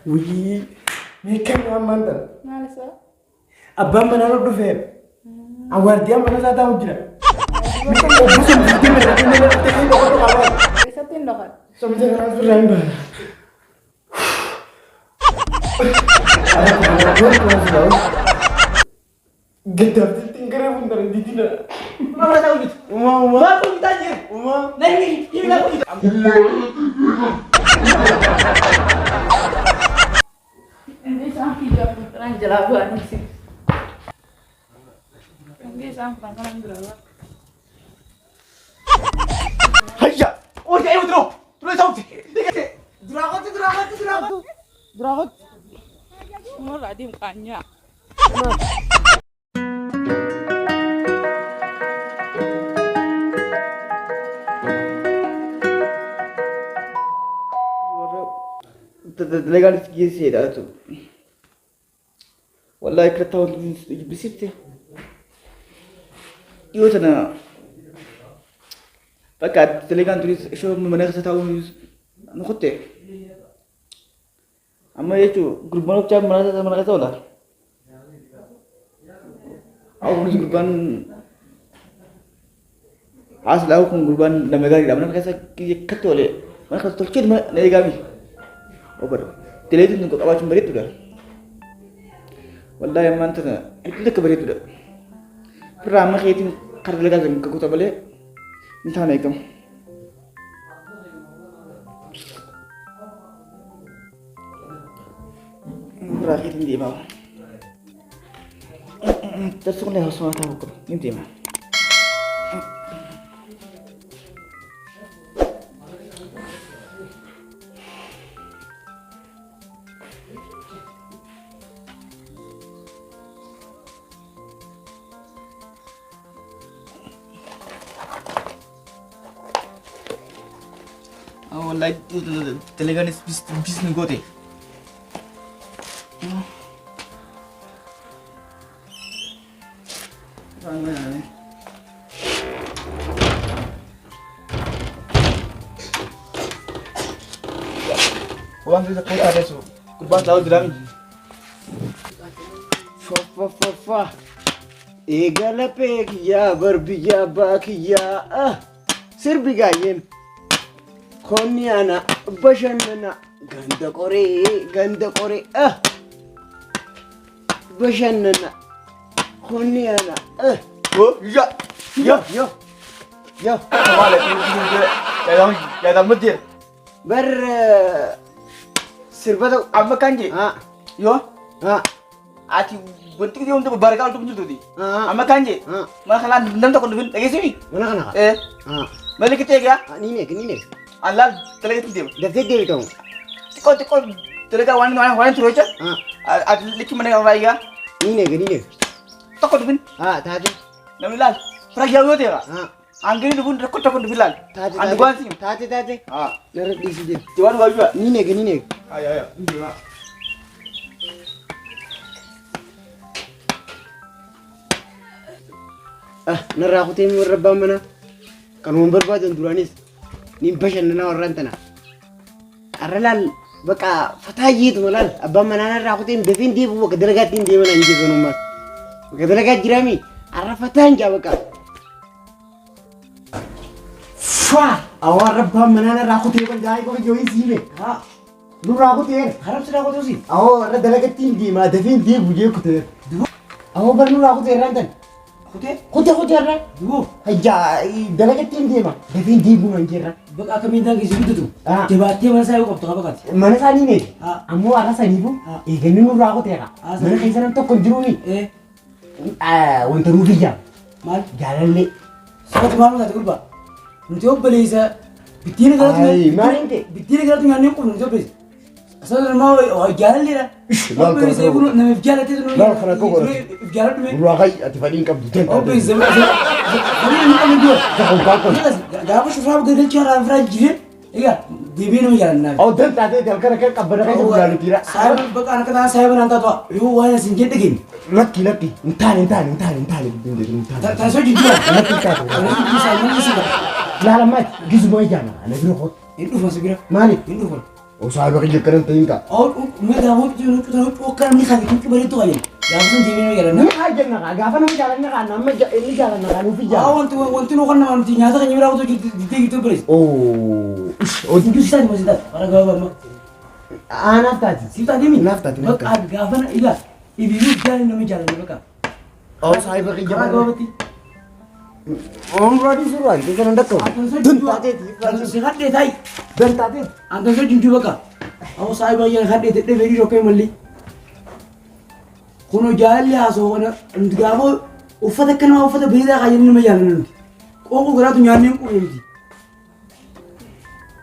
وي ميكان يا ماندا مالسا أبا من أنا دفير أوردي أما أنا زادا وجرا بس بدي من أنا تكين بقول كلام ساتين دخل سمجھ رہا ہے رنگ Gedar tinggal bentar di sini. Mama tahu gitu. Uma. Bapak kita aja. Uma. Nah ini aku gitu. Ini sampai jam terang jelaban sih. Ini sampai kan berapa? Hayya. Oh ya itu terus. Terus tahu sih. Duragot. Duragot. Semua lah di mukanya. Legal gisi dah tu. Wallahi kereta bisiti. Iyo sana. Fakat legal tulis show mana kereta tahu nukote. Amma itu grup mana cak mana kata olah. Aku grupan asal aku grupan nama gari dah mana kata kata oleh mana kata terkait mana gami. Obar, television nunggu awal cuma itu dah. Wallahi yang mana itu dah kebar itu dah. Pertama kali itu karena legal jam kau tak boleh minta naik kamu. Berakhir ini mah. Terus kau nih harus tahu kau ini mah. Wallahi telegan bis nunggu deh. Uang kita kau ada su, kurban tahu dalam. Fa. Egala pe kiya barbiya ba kiya sirbigayen. Khoniana bashanana ganda kore bashanana khoniana Oh ya. Kemana itu? Ya dah mudir. bar Sirbatu apa kanji? Yo. Ati bentuk dia untuk berbaraka untuk muncul tadi. Ama kanji. Mana kalan nanti kau nunggu lagi sini. mana Balik kita ya. ni ne Allah telega dia. dah gede itu Tikol telega wan terus aja. Ada lagi mana yang lain ya? ni ne Takut dulu. tadi Namilal. Pergi awal dia. Angin dulu rekod takut dulu. Anu gua sih. tadi narik di sini Jawan gua juga. ni ne Ayo. narra aku timur rabba mana kan memberbadan duranis nin bashanana warantana aralal baka fatayit malal abba mana narra aku tim befin di bu kadalagatin di mana inji kono mas kadalagat jirami arafatan ja baka fa awar rabba mana narra aku tim kan jai ko join sine lu ra aku tim Harap sudah aku sih. aw ra dalagatin di ma defin di bu je ko te aw bar lu ra aku tim rantan Kuda arra Dua. Haja dalagatin di ma defin di bu manjira Bak akan minta gizi gitu tuh. Tiba-tiba saya kok tak apa kan? mana sani ne amu ara sani bu gani nu ra ko te ka mana kai sanan to konjuruni wonta rubiya Mal. jalalle Sobat malu nggak tuh pak? Nanti om beli sa. Bitin kalau tuh. marinte Bitin kalau tuh nggak nyukup nanti beli. Soalnya mau jalan dia. Lal Beli saya pun nama jalan itu. Lal kena kau kau. Jalan tuh. ruagai atifalin kab diten Oh beli zaman. Ini ini dua. ka Gak apa sih kalau gede cara fragile. Iya, di minum jalan nabi. aw dan tade dal kara ka kabara ka bulan tira Saya bak anak kata saya menanta tuh. Yo wanya sinjin degin. laki entani Tak saya jujur. laki ka Kalau bisa mana sih? la la mat gizu moy jama ana biro ko Itu masuk kira. malik Itu pun. وصاحبك اللي كلمت انت أو ماذا هو وكان من خليك كنت بريتو غير يا أبو جيبين ويا ما حاجة نقع قافنا ما جالنا قانا ما اللي جالنا قانا في جال وانت لو قلنا ما تيجي هذا كان يراو تيجي تبرز اوه وانت شو سالم وزيد أنا قابل ما انا افتاتي سيبتا دي مين نفتاتي بك قافنا إذا يبيو جالنا نمي جالنا بك او صاحبك اللي أنا قابل تي om rodi suruan itu kan ndak أنت سيخات ده تاي dan tadi أنت سو جنجو بك أو صاحب يا خات ده تبي روكي ملي كونو جال يا سو أنا أنت قابل وفتك كنا وفتك بريدا خايني نمي جالنا نتي كوكو غراتو نيانيم كو نتي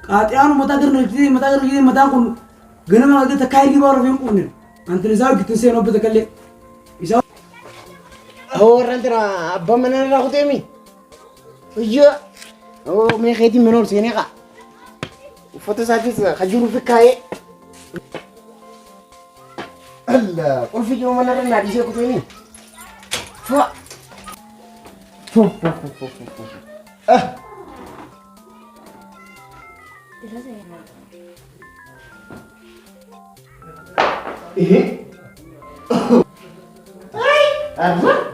كاتيانو متا غير متا كون غنما غادي تكايلي بارو فين كون أنت نزاو كتنسي نوبة تكلي يساو هو رانتنا ابا من انا راخو تيمي وجا هو مي خيتي منور سينيقا وفتو ساتي خجورو في كاي الله قول في يوم انا رنا دي سيكو تيمي فو فو فو فو فو اه ايه أربعة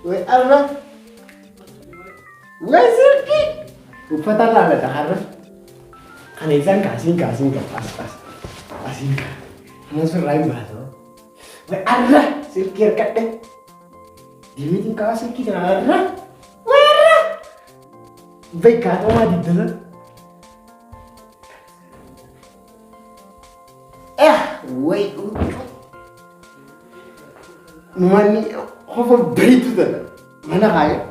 وأربعة وزرقي وفتح على تحرك أنا إنسان كاسين أنا سر رايم بهذا وأربعة سلكير كده ديمين كاسين كده أربعة وأربعة بيكاتو ما ديدنا وي ماني خوف بريت ده انا هاي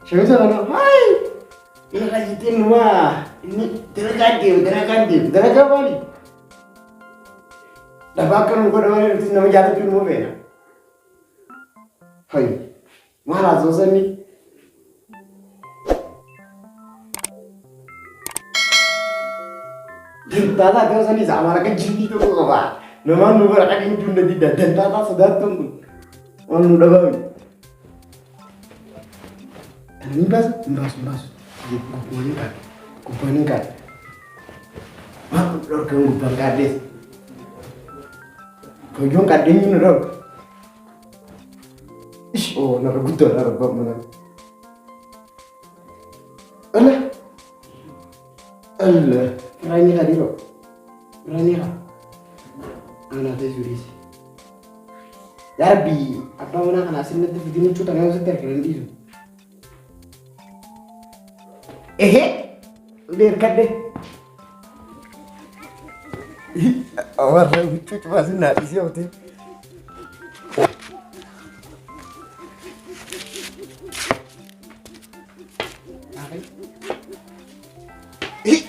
شو انا هاي انا راجعين ما اني درجه بالي دباكن كو دما نما جاتو في مو بينا هاي ما لازم سني دادا كان سني زعما كان جيني تو بابا نما نور قاعدين جون دي دادا صداتهم ونو دبا ini bas kupanin kan mak lor ke ngubang kades kojong kadin ni lor ish oh nar gudo nar bab mana Allah rani tadi lo rani ha ana te juris ya rabbi apa mana kana sinna te bidini chuta na se ter kendi biar kade warna lucu cuma sih nak isi waktu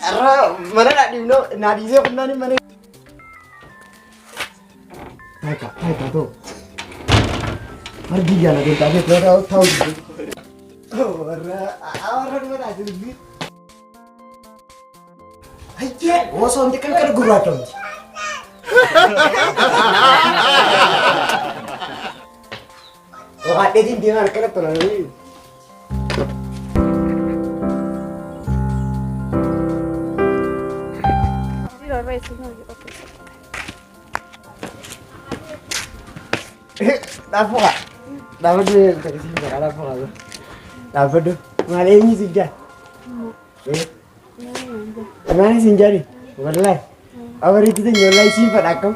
arah mana nak diuno nadi sih pernah ni mana hai kak tu pergi jalan tu tadi tahu warna mana aja lebih aja wasong tekan kada guru atau oh ada di dia kada tolong ni dapat dapat dia dari sini kada apa dapat tu malah ini saja mana sinjari wallahi awar itu tu nyolai simpan aku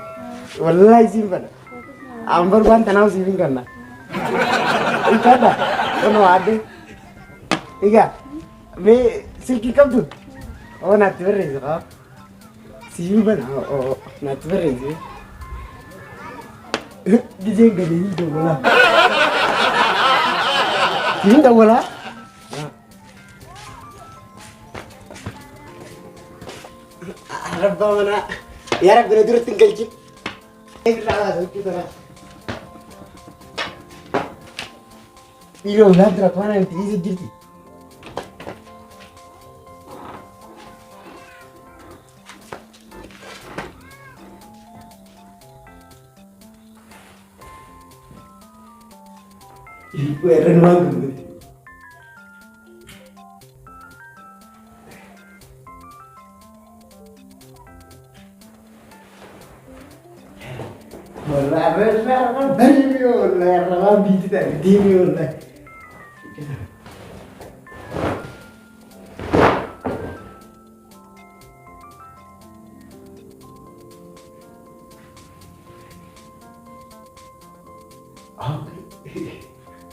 wallahi simpan ambar ban tanau simpan karena ikada ono ade iga me silki kam tu oh nak terus kau simpan oh nak terus dia gede itu bola ini tak bola ربما انا يا رب ندور تنقلجي لا هذا كده يلو لا درك وانا انت ايزي جرتي يبقى رنوان والله برمي والله يا رغم بيتي تقديمي والله.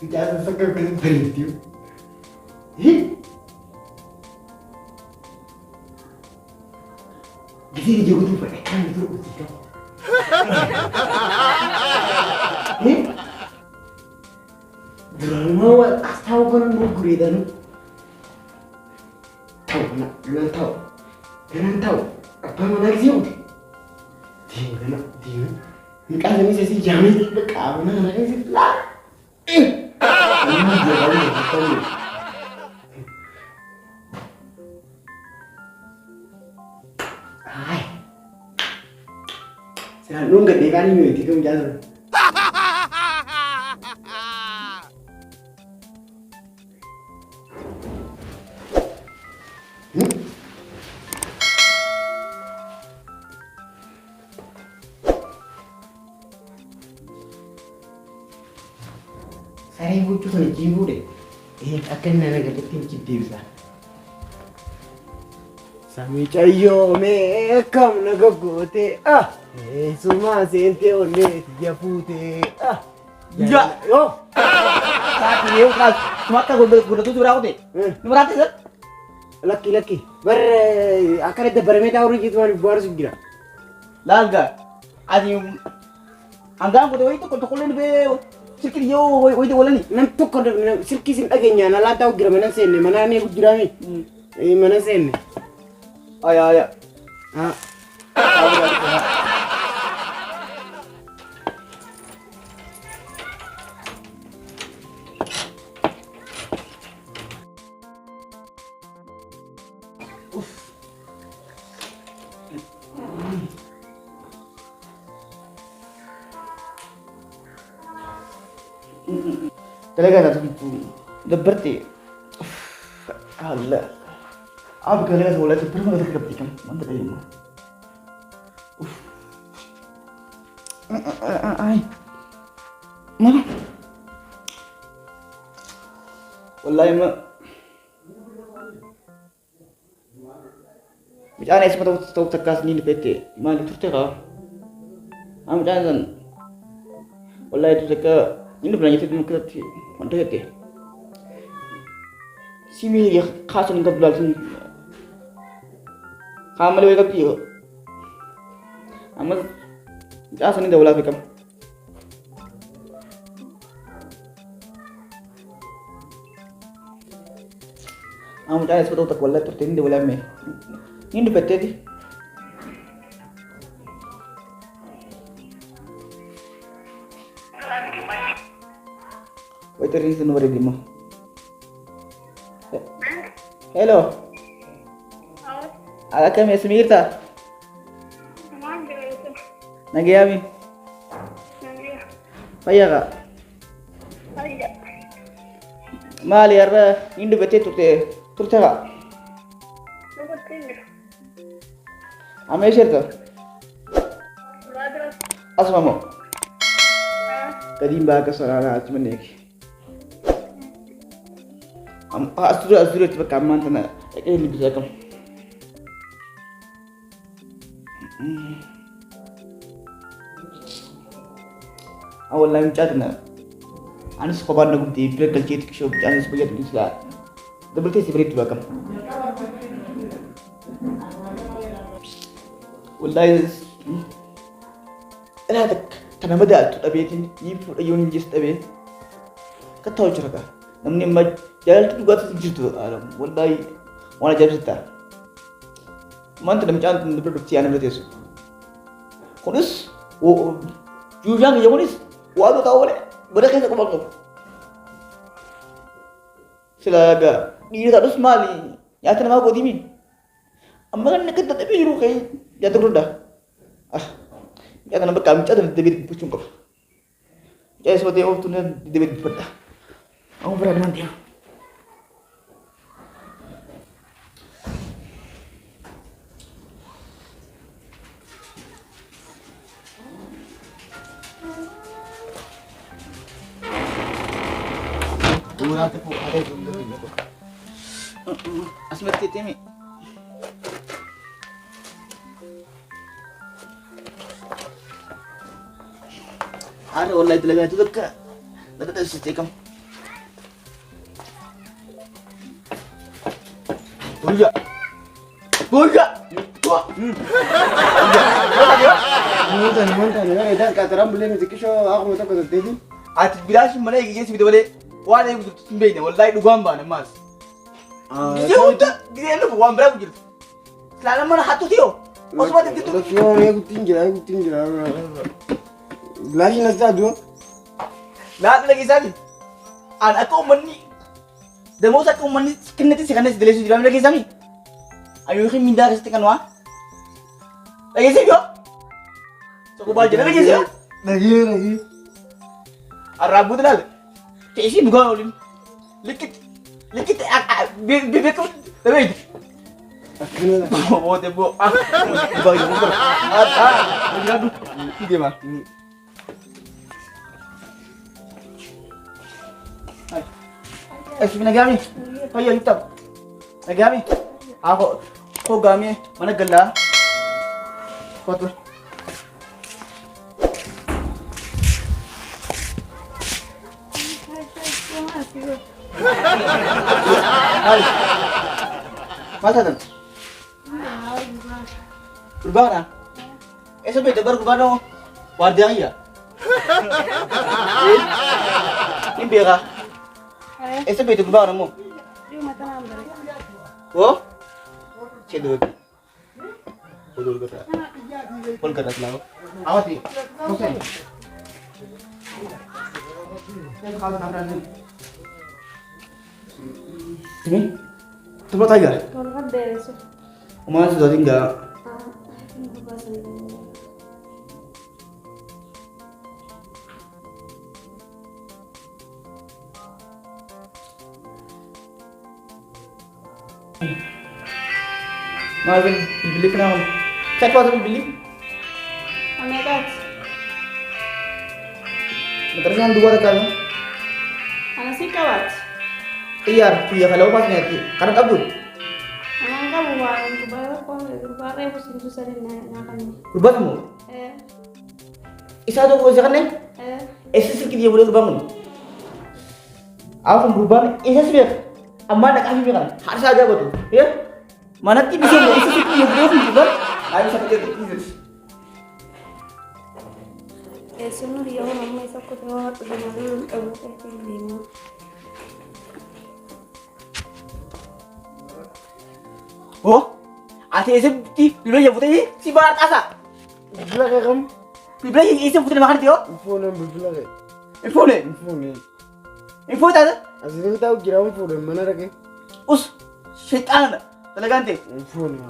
Inte alls så kan jag inte. Kasi juga tu pakai kan itu usia. Drama tahu kan mau guridan. Tahu nak, lu tahu. Jangan tahu apa mana sih? Dia nak dia. Nikah ni sesi jamin dekat mana nak sih lah. Ini dia baru tahu. Hai. Saya nunggu dia kan ni itu kan jalan. Saya ibu tu sana jibu deh. Akan nana kata tim cipi bisa. Sami cayo me kam nagagote suma sente onne dia pute Ya, yo. Saat ini kan cuma kan guna tu curang deh. Nomor hati kan? laki bar akan ada bermeta orang gitu mana buat segera. Laga. Adi anda aku tu itu kau kolon be sikit yo, woi tu kolon ni. Nanti kau sirki sin agaknya nala tahu gira mana sen mana ni gira ni. Mana sen. Ayah. Ah. Talaga tu dabarti. Allah. Ab kalian bola tu pernah ada kerap tikam, mana ada yang. Ay. Mana? Wallahi ma. Bicara ni semua tahu terkas ni PT. Mana tu terka? Am jangan. Wallahi tu terka. Ini belanja tu mungkin tu mana tu? Simi dia khas ni kau belanja. Kamu lewat ke dia? Amat jasa ni dah bola fikam. Amat jasa sebab tak bola tu tadi dah bola me. Ini tu PT di. Wait, tadi tu nomor dia mo. Hello. Ada kami Smirta. Nagi kami. Payah kak. Mali arah Indo bete tu kak. Amesir tu. Asmamu. Tadi mbak kesorangan cuma ni. Asura cepat kaman tanah. Ini bisa kam. Awal lain cat na. Anis kabar nak di break kecil show. Anis bagian tu sila. Double tes seperti tu kam. Wallahi. Ada tanah beda tu tapi ini Yun just tapi. Kata ujar ka. Namni maj jalan tu juga tu alam. Wallahi. Mana jadi kita. Mantu dalam jangan produksi anak berarti. Konis, jujang yang konis, waduh tahu boleh, berapa kita kembang. Selaga, dia tak ada semali, nyata nama kau dimin. Ambil nak kita tapi juru kayak jatuh rendah. Nyata nama kami cakap David pucung kau. Jadi seperti waktu ni David berdah. Aku berada mana dia? Durante po ada dulu. Asmat titimi. Ada والله تلاقيها تذكر. لا تنسى Buja. Buja. Wah. Montan ya idan ka taram bulen zikisho aku mata ko dedi. At bilash mana yake su bidole. Wani tumbe ne wallahi dugan ba na mas. Je wuta gide lu wan bra bugir. Lala mana hatu tiyo. Wasu ba titu. Yo ne ku tingira. Lashi na zadu. La lagi sabi. An aku mani. Da mosa aku mani kinnati sikane dele su dilam lagi sami. Ayo khi minda reste kanwa. Lagi sih yo. Cukup aja lagi sih. Lagi. Arabu dalal. Kesi bukan olin. Likit bebek tapi. Akhirnya. Oh tebo. Bagi motor. Ngadu. Ide mah. Sini gami. Ayo hitam. Gami. Ako gami mana gala. Foto. Hai. Masa dan? Urbana. Eso bete bar urbano. Wardiang ya. Ini biara. Eso bete urbano mo. Oh? Cedo. Pulul kata. Pul kata selalu. Awat ni. Okey. Kalau nak Sini? Tempat aja? Kalau kan beres. Oma sudah tinggal. Marvin, beli kenapa? Cek waktu beli? Amekat. Terus dua kali. Anak si kawat. Iya kalau pas nanti. Karena kabut. Anak kamu warung kebayar kok kebayar musim susah nak Berubah kamu? Isa tuh kan nih? Esi sedikit dia boleh bangun. Aku berubah. Isa sih amma nak kami kan. Harus ada betul, ya? Mana ti bisa isi sedikit dia boleh berubah. Ayo satu dia tidur. Sunuh dia orang mai sakut rawat dengan kamu lima. Oh, ase ese ti bilo ya putih si barat asa. Belakang kamu. Bilo ya ese putih makan tio. Phone belakang. Phone. Info tadi. Asli tahu kira phone mana lagi? Us syaitan talaganti. Phone.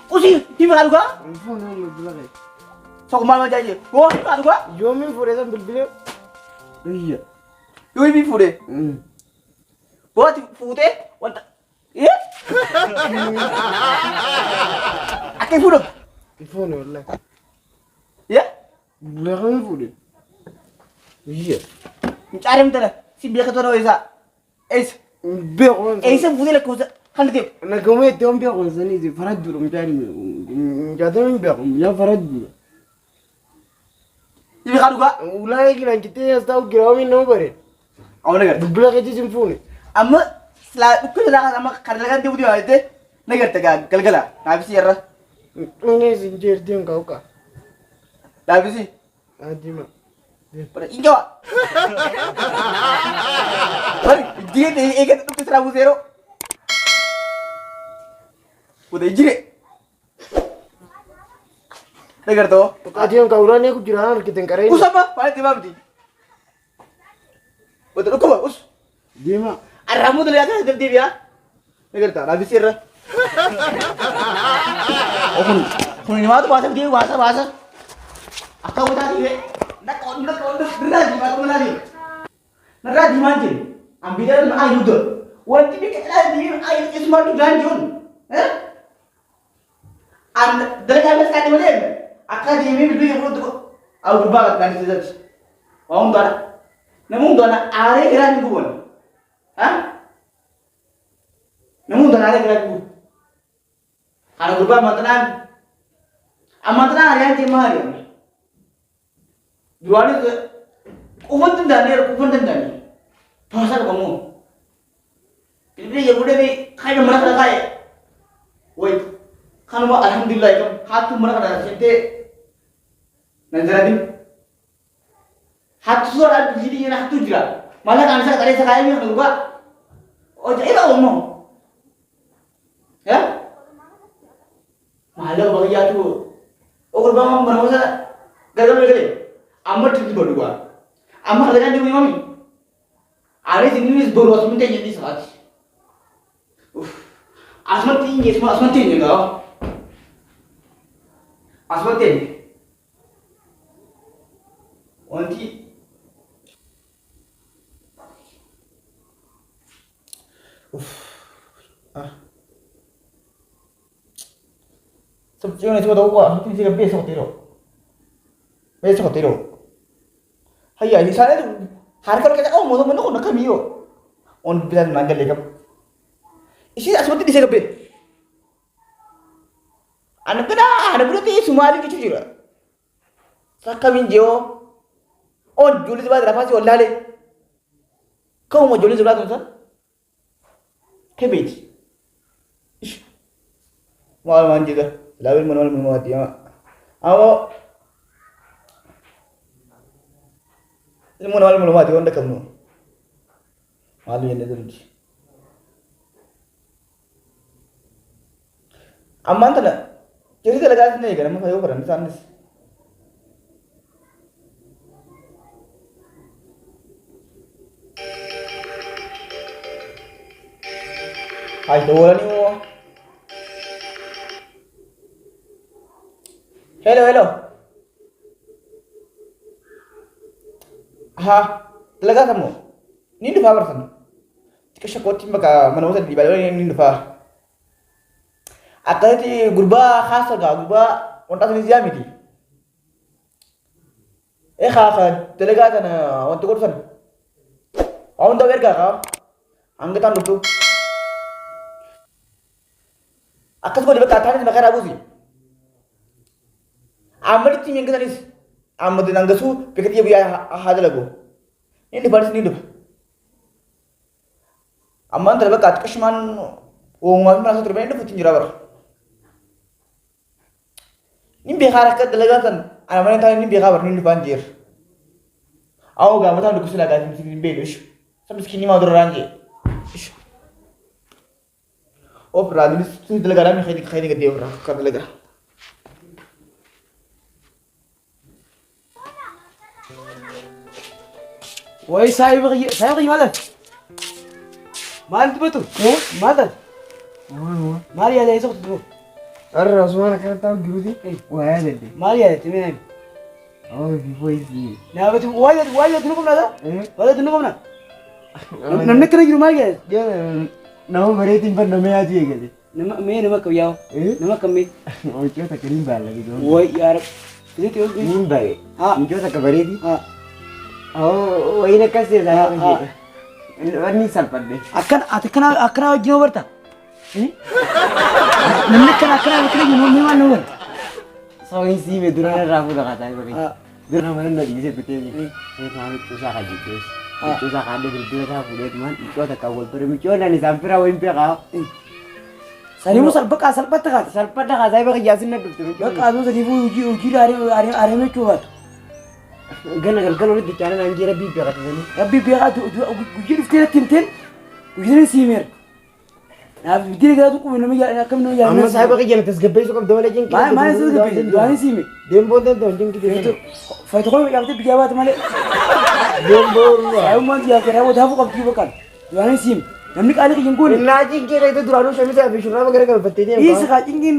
Usi himal gua. Phone belakang. Sok mal aja. Oh, himal gua. Yo min phone itu belakang. Iya. Yo ibi fude. Buat fude, wanta. Iya? Akai fude. Phone wallahi. Ya? Belakang phone. Iya. Mencari mentera. Si biar ketemu Esa. Beron. Esa fude lah kusa. Kan dia. Nak kamu itu om beron sini di Farad dulu mencari. Jatuh beron. Ya Farad dulu. Ibi kan gua. Ulai kira kita tahu kira min nomor. Awak dengar. Belakang itu phone. Amma setelah itu dah sama karena dia udah ada negar tegang galgala habis ya Ini sinjer dia kau kah? habis sih Adi mah. pada injo bari dia ikat itu ke 100 udah jire negar tuh Adi yang kau rani aku jirahan kita ngkarin. us apa paling tiba bdi betul kok us Dia mah. aramu tuh lihat aja TV ya negar tuh habis ya oh kun ini mah tuh bahasa Akau udah di, nak benar di mana mana di, nara di mana? Ambil dalam air itu, wanti bikin air itu semua tu ganjun, and dari kami sekarang mana? Akak di ini beli yang tu, aku berbakat kan itu, orang tu ada, namun tu ada air iran kubuan, Namun tanah ada keragu. Kalau berubah amantanan hari yang cuma hari. Dua ni tu, kupon tu dah ni, kupon tu dah ni. Pasal kamu. Ini yang udah ni, kaya mana kena kaya. Woi, kan mau alhamdulillah kan, hatu mana kena sente. Nanti hatu suara jadi yang hatu juga. Malah kan saya tadi sekali ni kan gua. Oh jadi lah omong. Ya? Malah bagi aku. Oh kalau bang bermasa gagal gagal. Amat tinggi berdua. Amat lagi ni mami. Ada jenis baru asmat jenis sahaja. Asmat tinggi kau. Asmat tinggi. Wanti. Sebetulnya cuma tahu apa, tapi jika besok tiru. Hayya, di sana tu hari kalau kita mau mana nak kami yo, on bisa nanggal lekam. Isi seperti di sana be. Anak kena tu semua ada kecil juga. Sakawin jo, on jual sebab berapa sih orang le? Kau mau jual sebab tu Kebet. Mal manja dah. Lawan manual mati ya. Awak manual mati orang dah kamu. Malu yang itu. Aman tak nak? Jadi kalau gas ni kan, macam apa orang sana. Hai, dua ni mo. Hello. Talaga kamu. Ni lupa bersan. Jika syakoti maka mana usah di bawah ni lupa. Akan ti gurba khas gurba onta sini jam ini. Talaga tanah untuk kursan. Awak dah berga anggatan tu. Akas ko di ba katanya makara abusi. Amadi tim yang ketanis. Amadi nanggasu pikir dia biar hada lagu. Ini baris ni dulu. Aman terba kat kashman uang mami merasa terbaik itu putin jerabar. Ini biar kat delegatan. Aman yang tadi ini biar kabar ini banjir. Aku gak tahu dukus lagi sini belus. Sampai sini mau dorang Oh, berarti itu delegara ni khairi ke dia orang kat delegara. Woi saya pergi mana? Mana tu betul? Mana? Mari ada esok tu. अरे रसमान करता हूँ क्यों थी वो है देते Mari ada tu mana? और वो इसलिए Nah betul. Wajah tu nak mana? Wajah tu nak mana? Nampak kena kiri mari ada. क्या नाम बड़े दिन पर नमे आज ये कहते Nama kau yau. Nama kami. और क्यों था करीम बाल लगी तो Woi yar. Ini tu. नीम बागे हाँ क्यों था कबरे थी हाँ. और वही ना कैसे जाया और नहीं साल पर दे Akan jauh berta. Nampak kena jauh mana? सो इसी में दुराना राहु लगा था बड़ी दुराना मरन लगी से पिटे नहीं ये कहानी तुझा खाजी तुझा खाने बिल्कुल था पूरे तुमान क्यों था काबुल पर मैं क्यों ना निजाम पर वो इन पे कहा Sarimu salpat tak? सरपट का जाए बगा यासिन ना डुबते Bak adu sarimu uji are me coba. Gun गल गल उन्हें दिखाने ना इंजीरा भी पे करते हैं Rabbi biar uji dufte tinten. Uji simer. Nah, dia kata tu kau minum ya, kau minum ya. हम साहब का क्या नतीज गब्बे सो कब दो लेकिन Mana sih tu dua simer. Them बोलते तो जिंग की Itu, fight kau yang tu biar apa male. Them बोल Saya mau dia kira aku dah buka kiu kan. Dua sim. Nampak ada yang kau ni. Nazi के रहते दुरानो शमी से अभी शुरू वगैरह कर बत्ती थे Ini sekarang ini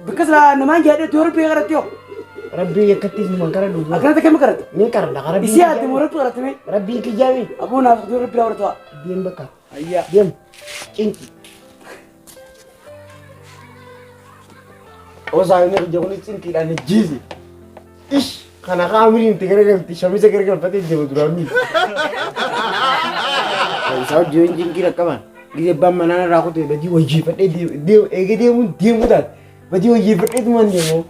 bekas lah nama dia ada 2 rupiah kerja. रब्बी 31 में मंगरा डूबा Akan tak kamu kerja. नहीं करना रब्बी Isi hati murah tu kerja ni. रब्बी की Xavi Aku nak 2 rupiah kerja. दिन बका Iya. दिन चिंकी ओ साहब ने जोनी चिंकी लाने जीजी इश खाना खामिरी इंतगर करती शमी से करके पता है जो Durrani Sao jin kira kaman. Gide bam mana rakute badi wajib fadde de mun de mudat. Badi wajib fadde tuman demo.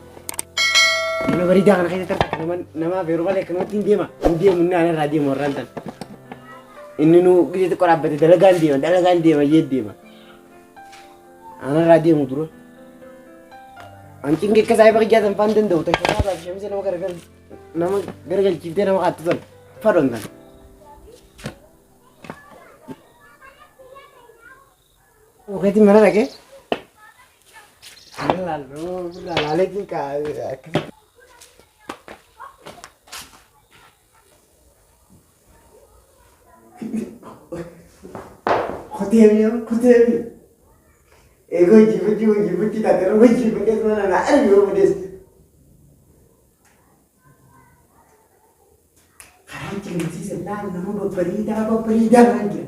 Mana bari jangan kayak ter nama veru balik kan tin dia mah. Dia mun ana radio morantan. Ini nu gide ko rabbe dalagan dia mah yedde mah. Ana radio mudro. Anjing ke saya bagi jatan panten do tak apa sih mesti nama gara-gara cipta nama aturan. Faron kan. Oke, di mana lagi? Lalu itu hotel. Ego jibu kita terus jibu kita mana nak ego pedes. Karena cingsi sedang nama berperida lagi.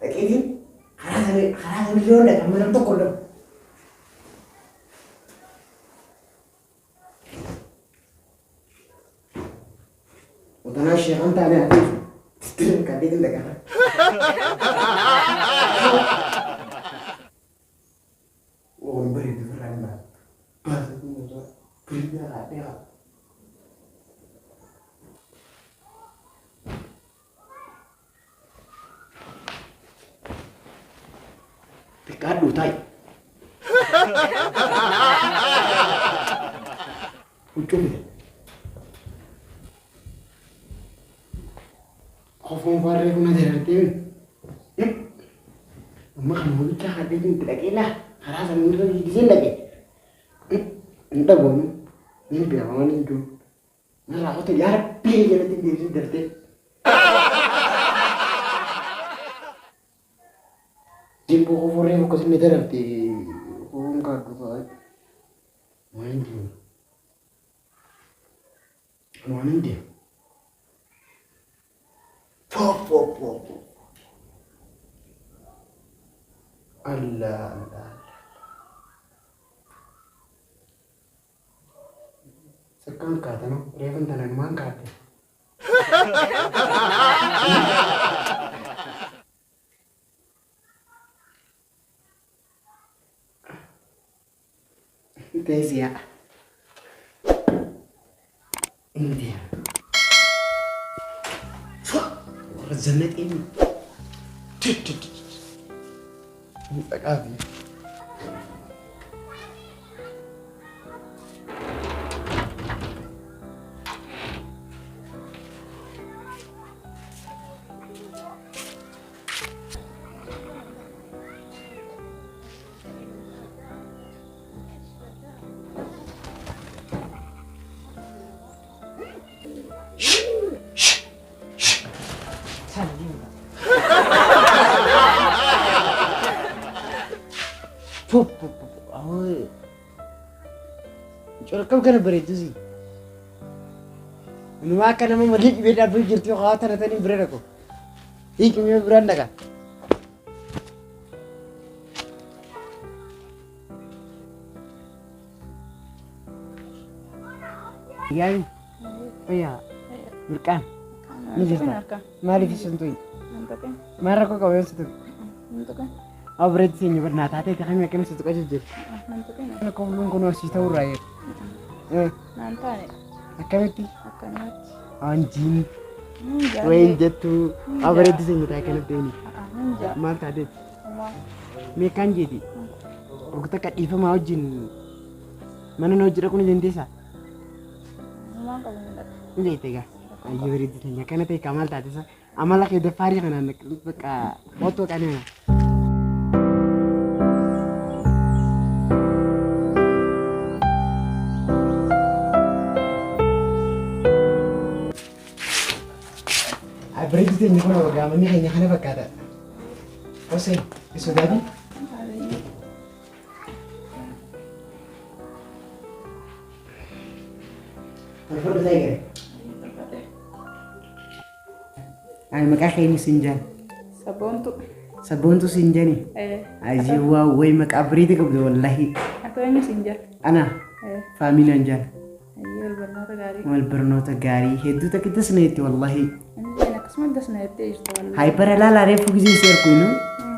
Lagi ni. Karena dia nak kamera tu kolom. Utana syahan tak ada. Kadang tak ada. Oh, beri tu kerana. Pas tu muda, beri dia ada. Pekadu tay. Ucap ni. Kau faham aku nak jadi apa? Mak mau kita ada ni lagi lah. Karena sambil lagi di sini lagi. Entah bom. Ni biar mana ni tu. Nah, aku tu yar pilih je nanti diri derte. Jimbo ko fore ko kasi derte. Kung kadu ka. Main tu. Main dia. Pop. Allah. Sekarang kata no, Revan tanan mang kata. Tesia. India. Zanet ini. Tak ada. Kau kena beri tu sih. Nama kan nama malik beda berjir tu kau tanah tani beri aku. Ik ni beranda kan. Yang, ya, berkan. Ni cerita. Mari disentui. Marah kau kau yang sentuh. Aku beri sini bernata tapi kami akan sentuh aja je. Kau belum kau nasi tahu raya. Nantane. Akamiti. Akanati. Anjing. Wain jatuh. Abang itu sih kita akan tini. Mantap deh. Mekan jadi. Aku tak kat ifa mau jin. Mana nak jira aku ni jendesa. Ini tega. Ayo beri itu sih. Karena teh kamal tadi sah. Amalak itu fari kan anak. Beka foto kan ya. Berarti dia nyuruh orang agama ni hanya kerana berkata. Kau sih, itu jadi? Telepon tu saya ke? Ay, makakay ni Sinjan. Sabon tu Sinjan ni. Ajiwa, way makabriti ko do wallahi. Ako yung Sinjan. Ana. Family Anjan. Ayo, Albernota gari. Albernota gari. Hedu tak kita seneti wallahi. اسمه دسنا يتيش طبعا هايبر لا لا ريفو جزي سير كوينو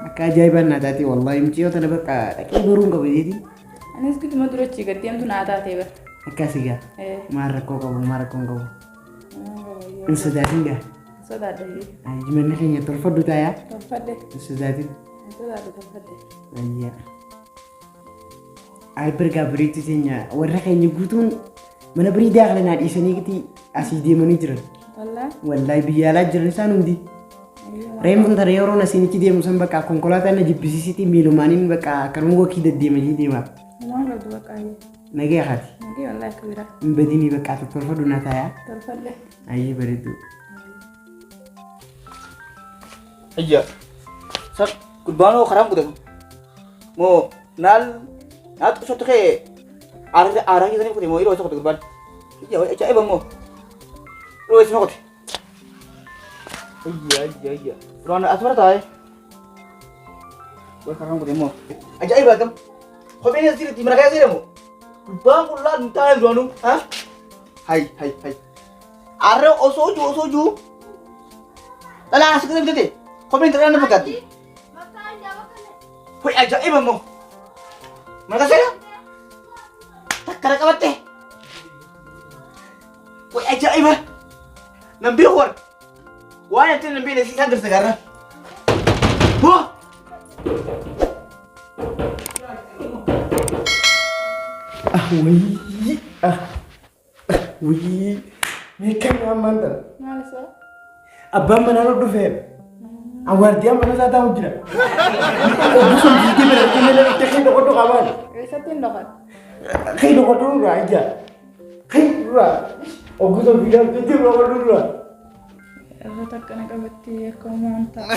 أكا جايبان ناتاتي والله يمشي أنا بقى أكيد برونغ بديتي أنا اسكت ما درت شيء قديم تو ناتاتي بس أكا سيجا مرة كوكو مرة كونغو إيه إنسداتينجا صدق ده جمعنا كين يترفض تايا تفضل إنسداتين صدق تفضل أيه هايبر كابريتي تينيا ورا كين يقولون من بريد أغلى نادي سنيكتي أسيدي منيجر والله بيالا جرنسان عندي ريم ترى يورو نسيني كده مسام بقى كونكولاتا نجيب بسيسيتي ميلومانين بقى كرمو كده دي مجي دي ما ما ردوا كاي نجي أخذ نجي والله كبيرة بديني بقى تطرف دونا تايا تفضل أيه بريدو أيه سر كربانو خرام كده مو نال نات شو تكى arah kita ni kau iro cakap terban. Iya, cakap bang mo. Ro semua kau. Iya. Ron asmara tay. Kau sekarang kau mo. Ajak bang. Kau bini sini di mana kaya sini mo? Bang kulah ntar Ron, ha? Hai. Arah osoju. Lala asik kita betul. Kau bini terang apa kati? Kau ajak bang mo. Mana saya? Takkan kawan teh. Woi ajaib ah. Nambi huar. Wah nanti nambi nasi sandar sekarang. Wah. Wih. Mereka nyaman tak? Masa? Abang mana lo dufem? Awal dia mana saya tahu je. Busuk gigi berarti mana teknik dokter kawan. Satin dokter. Kayak dokter dulu aja. Kayak dulu. Aku tuh bilang itu dokter dulu. Aku tak kena kabati komentar.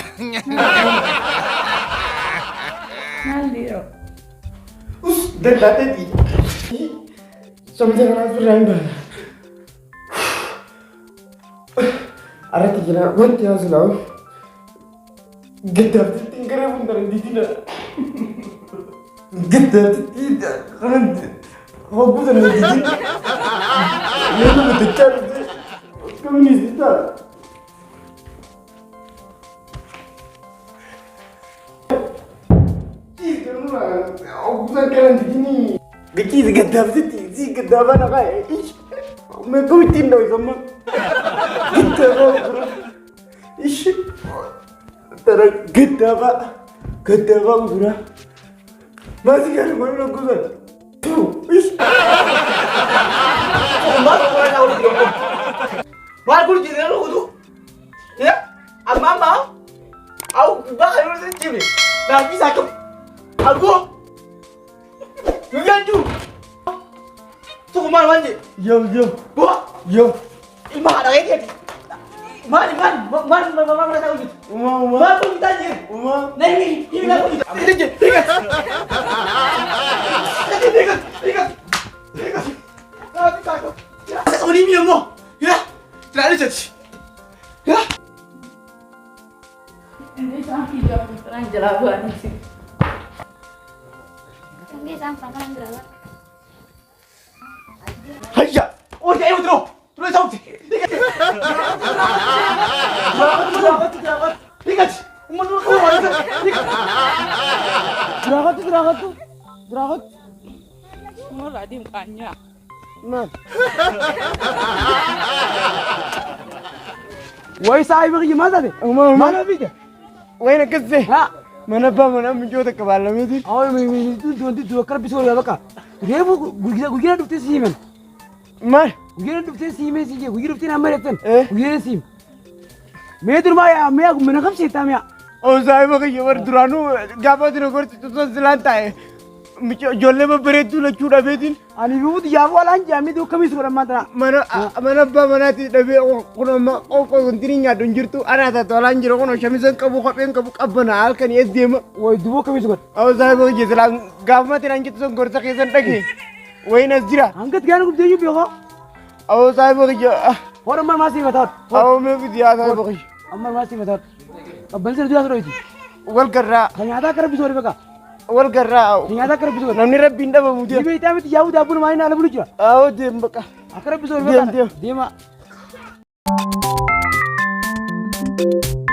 Naliro. Dan tadi sama jangan aku rambut. Ada tiga orang yang selalu gedar tinggal pun dari di sini. Gedar tidak kan? Aku tuh dari di sini. Ini tuh betul kamu ni sih. Aku tuh kan di sini. Gigi gedar sih gedar mana kayak? मैं कोई तीन दो इसमें इश तेरा गद्दा बुरा masih kan mau nak gua tuh ish Mas kau nak udah dong. Mas kau jadi apa tu? Ya, mama, aku bahaya macam ni. Nak bisa tu? Aku, jangan tu. Tu kau mana mandi? yo Buat. yo Ilmu ada lagi. Man tahu gitu. uma Man pun kita je. Nih, ini aku gitu. Ini je. Ingat. Nanti takut. Kau ni minum mo. Ya. Tidak ada jadi. Ya. Ini sampai jam terang jelaban sih. Ini sampai kan berapa? Hayya. Oh, jangan terus. Terus sampai. Ingat. Menurut kau ada. Deragat. Semua lah di mukanya. Nah. Woi sahib gimana deh? Mana bija? Woi nak keseh? Ha? Mana menjual ke balam itu? Oh, itu dua kali bisa orang baka. Dia gua dukti sih men. Mar. Gua dukti sih men sih. Gua dukti nama retan. Eh? Gua sih. मैं तो मैं मैं कब से था मैं Oh sahib ke war duranu gapa dino kor tu selanta है. Jolle में बरे तू लचूड़ा बेदिन. अनि वो तो याव वाला जामी तो कमी सुरा मात्रा Mana mana ti dabe kono ma ko kontirinya donjir tu ara ta tolan jiro kono shamisan kabu kabana alkan yes dem. वो दुबो कमी सुरा Oh sahib ke jelang gama tiran kita son gorta kesan tagi. Woi nazira. अंगत ज्ञान को देजो बियो Oh sahib ke और अमर मासी बता Oh मैं भी दिया sahib ke. अमर मासी बता अब बल से दिया सरो थी Wal karra. खयादा कर बिसोरे बका Wal karra. खयादा कर बिसोरे Namni rabbinda ba mudi. ये इता में याव दाबुन माइन आले बुलु जा Oh dem baka. अकर बिसोरे बका Diam. देमा Thank you.